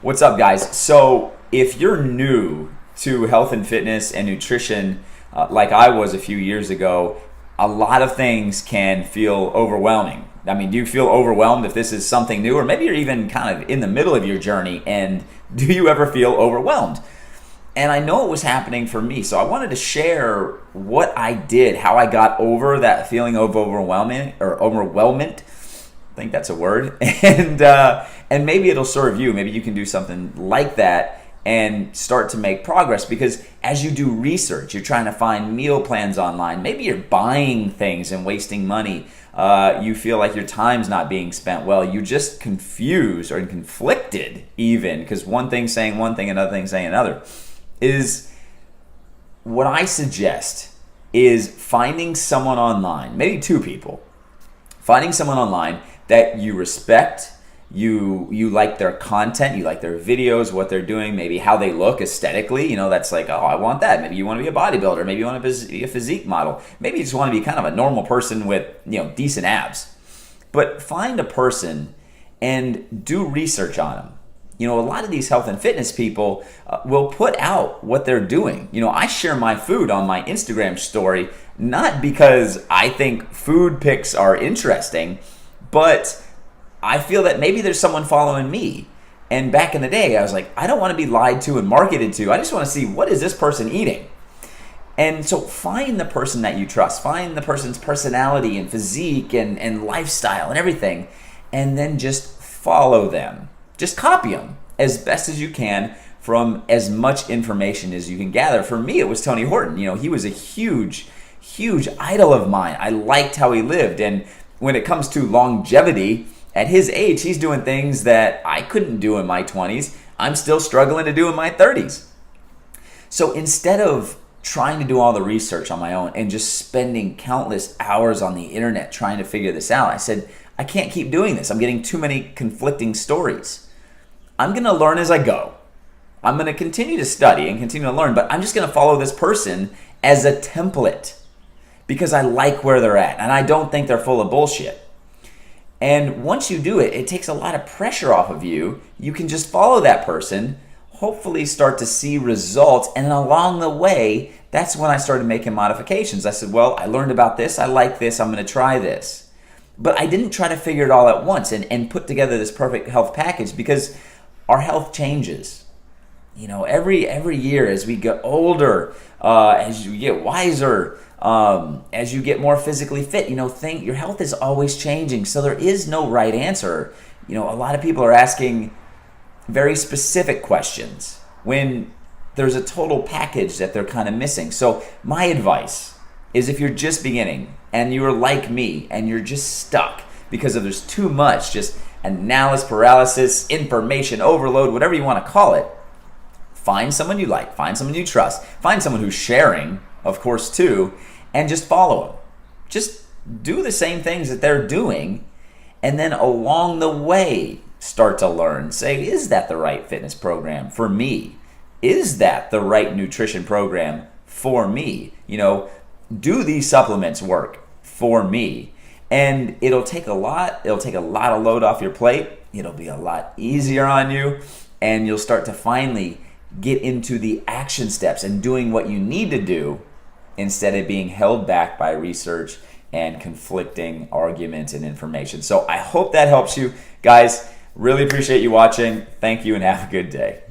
What's up, guys? So, if you're new to health and fitness and nutrition, like I was a few years ago, a lot of things can feel overwhelming. I mean, do you feel overwhelmed if this is something new, or maybe you're even kind of in the middle of your journey? And do you ever feel overwhelmed? And I know it was happening for me, so I wanted to share what I did, how I got over that feeling of overwhelmment. I think that's a word, and maybe it'll serve you. Maybe you can do something like that and start to make progress, because as you do research, you're trying to find meal plans online. Maybe you're buying things and wasting money. You feel like your time's not being spent well. You're just confused or conflicted, even, because one thing saying one thing, another thing saying another. Is what I suggest is finding someone online, maybe two people, finding someone online that you respect, you like their content, you like their videos, what they're doing, maybe how they look aesthetically. That's like, oh, I want that. Maybe you want to be a bodybuilder, maybe you want to be a physique model, maybe you just want to be kind of a normal person with decent abs. But find a person and do research on them. A lot of these health and fitness people will put out what they're doing. I share my food on my Instagram story, not because I think food pics are interesting, but I feel that maybe there's someone following me. And back in the day, I was like, I don't want to be lied to and marketed to. I just want to see, what is this person eating? And so find the person that you trust. Find the person's personality and physique and lifestyle and everything. And then just follow them. Just copy them as best as you can from as much information as you can gather. For me, it was Tony Horton. He was a huge idol of mine. I liked how he lived. And when it comes to longevity, at his age, he's doing things that I couldn't do in my 20s. I'm still struggling to do in my 30s. So instead of trying to do all the research on my own and just spending countless hours on the internet trying to figure this out, I said, I can't keep doing this. I'm getting too many conflicting stories. I'm going to learn as I go. I'm going to continue to study and continue to learn, but I'm just going to follow this person as a template because I like where they're at and I don't think they're full of bullshit. And once you do it, it takes a lot of pressure off of you. You can just follow that person, hopefully start to see results, and along the way, that's when I started making modifications. I said, well, I learned about this, I like this, I'm going to try this. But I didn't try to figure it all at once and put together this perfect health package, because our health changes. Every year as we get older, as you get wiser, as you get more physically fit, your health is always changing. So there is no right answer. A lot of people are asking very specific questions when there's a total package that they're kind of missing. So my advice is, if you're just beginning and you're like me and you're just stuck because there's too much, just analysis paralysis, information overload, whatever you want to call it, find someone you like, find someone you trust, find someone who's sharing, of course, too, and just follow them. Just do the same things that they're doing, and then along the way, start to learn. Say, is that the right fitness program for me? Is that the right nutrition program for me? Do these supplements work for me? And it'll take a lot of load off your plate. It'll be a lot easier on you, and you'll start to finally get into the action steps and doing what you need to do, instead of being held back by research and conflicting arguments and information. So I hope that helps you. Guys, really appreciate you watching. Thank you and have a good day.